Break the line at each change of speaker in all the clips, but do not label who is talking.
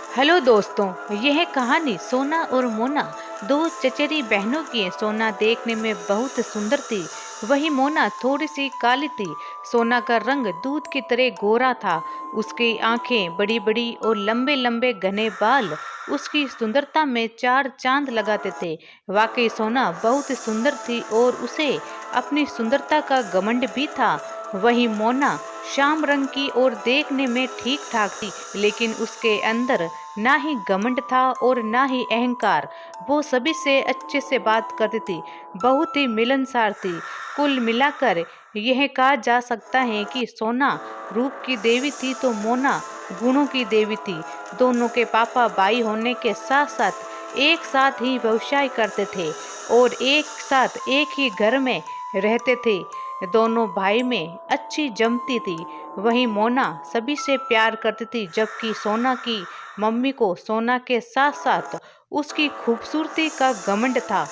Hello दोस्तों, यह कहानी सोना और मोना दो चचेरी बहनों की है। सोना देखने में बहुत सुंदर थी, वही मोना थोड़ी सी काली थी। सोना का रंग दूध की तरह गोरा था, उसकी आंखें बड़ी बड़ी और लंबे लंबे घने बाल उसकी सुंदरता में चार चांद लगाते थे। वाकई सोना बहुत सुंदर थी और उसे अपनी सुंदरता का घमंड भी था। वही मोना श्याम रंग की और देखने में ठीक ठाक थी, लेकिन उसके अंदर ना ही घमंड था और ना ही अहंकार। वो सभी से अच्छे से बात करती थी, बहुत ही मिलनसार थी। कुल मिलाकर यह कहा जा सकता है कि सोना रूप की देवी थी तो मोना गुणों की देवी थी। दोनों के पापा भाई होने के साथ साथ एक साथ ही व्यवसाय करते थे और एक साथ एक ही घर में रहते थे। दोनों भाई में अच्छी जमती थी। वहीं मोना सभी से प्यार करती थी, जबकि सोना की मम्मी को सोना के साथ साथ उसकी खूबसूरती का घमंड था।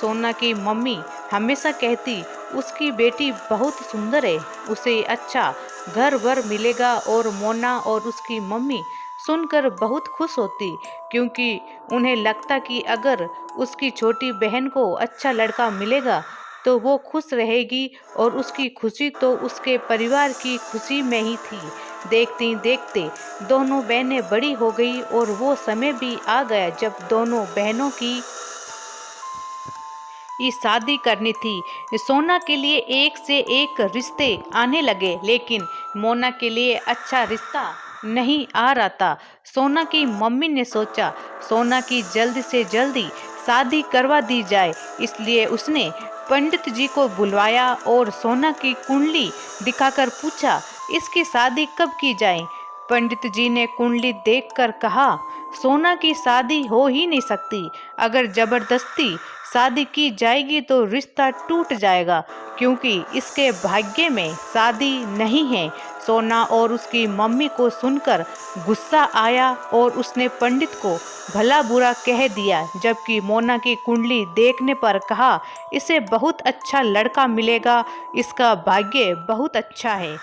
सोना की मम्मी हमेशा कहती उसकी बेटी बहुत सुंदर है, उसे अच्छा घर वर मिलेगा। और मोना और उसकी मम्मी सुनकर बहुत खुश होती, क्योंकि उन्हें लगता कि अगर उसकी छोटी बहन को अच्छा लड़का मिलेगा तो वो खुश रहेगी, और उसकी खुशी तो उसके परिवार की खुशी में ही थी। देखते देखते दोनों बहनें बड़ी हो गई और वो समय भी आ गया जब दोनों बहनों की शादी करनी थी। सोना के लिए एक से एक रिश्ते आने लगे, लेकिन मोना के लिए अच्छा रिश्ता नहीं आ रहा था। सोना की मम्मी ने सोचा सोना की जल्दी से जल्दी शादी करवा दी जाए, इसलिए उसने पंडित जी को बुलवाया और सोना की कुंडली दिखाकर पूछा इसकी शादी कब की जाए। पंडित जी ने कुंडली देखकर कहा सोना की शादी हो ही नहीं सकती। अगर जबरदस्ती शादी की जाएगी तो रिश्ता टूट जाएगा, क्योंकि इसके भाग्य में शादी नहीं है। सोना और उसकी मम्मी को सुनकर गुस्सा आया और उसने पंडित को भला बुरा कह दिया, जबकि मोना की कुंडली देखने पर कहा इसे बहुत अच्छा लड़का मिलेगा, इसका भाग्य बहुत अच्छा है।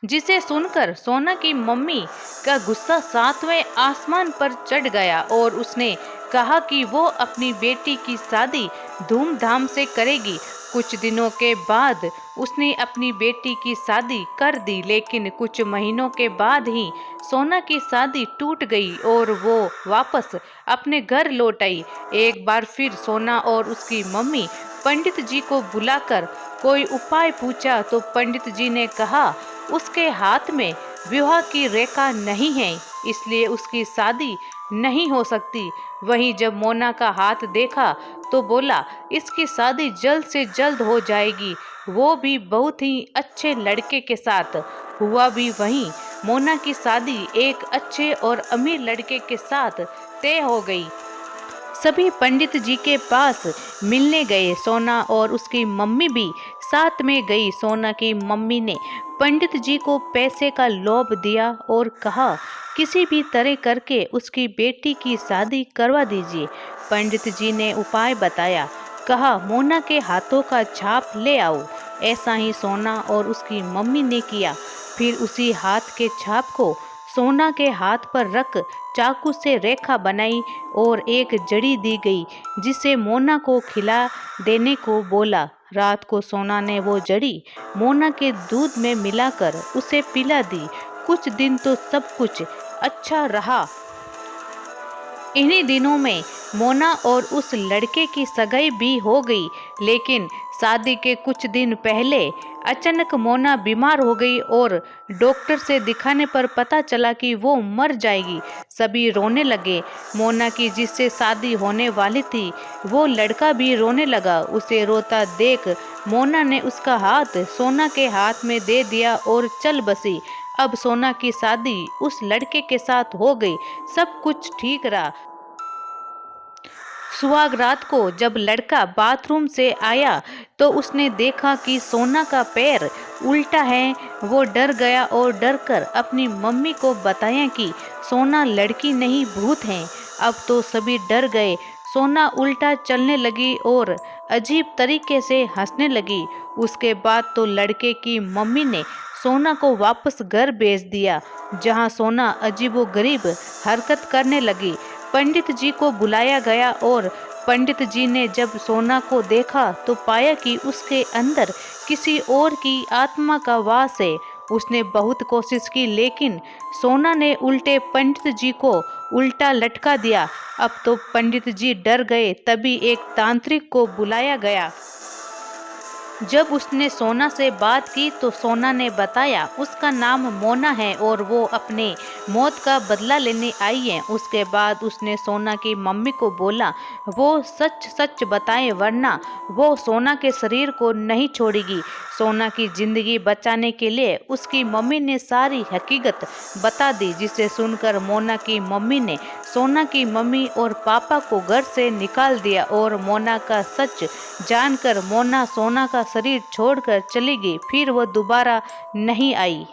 जिसे सुनकर सोना की मम्मी का गुस्सा सातवें आसमान पर चढ़ गया और उसने कहा कि वो अपनी बेटी की शादी धूमधाम से करेगी। कुछ दिनों के बाद उसने अपनी बेटी की शादी कर दी, लेकिन कुछ महीनों के बाद ही सोना की शादी टूट गई और वो वापस अपने घर लौट आई। एक बार फिर सोना और उसकी मम्मी पंडित जी को बुलाकर कोई उपाय पूछा तो पंडित जी ने कहा उसके हाथ में विवाह की रेखा नहीं है, इसलिए उसकी शादी नहीं हो सकती। वहीं जब मोना का हाथ देखा तो बोला इसकी शादी जल्द से जल्द हो जाएगी, वो भी बहुत ही अच्छे लड़के के साथ। हुआ भी वहीं, मोना की शादी एक अच्छे और अमीर लड़के के साथ तय हो गई। सभी पंडित जी के पास मिलने गए, सोना और उसकी मम्मी भी साथ में गई। सोना की मम्मी ने पंडित जी को पैसे का लोभ दिया और कहा किसी भी तरह करके उसकी बेटी की शादी करवा दीजिए। पंडित जी ने उपाय बताया, कहा मोना के हाथों का छाप ले आओ। ऐसा ही सोना और उसकी मम्मी ने किया। फिर उसी हाथ के छाप को सोना के हाथ पर रख चाकू से रेखा बनाई और एक जड़ी दी गई, जिसे मोना को खिला देने को बोला। रात को सोना ने वो जड़ी मोना के दूध में मिलाकर उसे पिला दी। कुछ दिन तो सब कुछ अच्छा रहा। इन्हीं दिनों में मोना और उस लड़के की सगाई भी हो गई, लेकिन शादी के कुछ दिन पहले अचानक मोना बीमार हो गई और डॉक्टर से दिखाने पर पता चला कि वो मर जाएगी। सभी रोने लगे। मोना की जिससे शादी होने वाली थी वो लड़का भी रोने लगा। उसे रोता देख मोना ने उसका हाथ सोना के हाथ में दे दिया और चल बसी। अब सोना की शादी उस लड़के के साथ हो गई, सब कुछ ठीक रहा। सुहाग रात को जब लड़का बाथरूम से आया तो उसने देखा कि सोना का पैर उल्टा है। वो डर गया और डर कर अपनी मम्मी को बताया कि सोना लड़की नहीं भूत है। अब तो सभी डर गए। सोना उल्टा चलने लगी और अजीब तरीके से हंसने लगी। उसके बाद तो लड़के की मम्मी ने सोना को वापस घर भेज दिया, जहां सोना अजीबोगरीब हरकत करने लगी। पंडित जी को बुलाया गया और पंडित जी ने जब सोना को देखा तो पाया कि उसके अंदर किसी और की आत्मा का वास है। उसने बहुत कोशिश की, लेकिन सोना ने उल्टे पंडित जी को उल्टा लटका दिया। अब तो पंडित जी डर गए। तभी एक तांत्रिक को बुलाया गया। जब उसने सोना से बात की तो सोना ने बताया उसका नाम मोना है और वो अपने मौत का बदला लेने आई है। उसके बाद उसने सोना की मम्मी को बोला वो सच सच बताए, वरना वो सोना के शरीर को नहीं छोड़ेगी। सोना की जिंदगी बचाने के लिए उसकी मम्मी ने सारी हकीकत बता दी, जिसे सुनकर मोना की मम्मी ने सोना की मम्मी और पापा को घर से निकाल दिया और मोना का सच जानकर मोना सोना का शरीर छोड़कर चली गई। फिर वो दोबारा नहीं आई।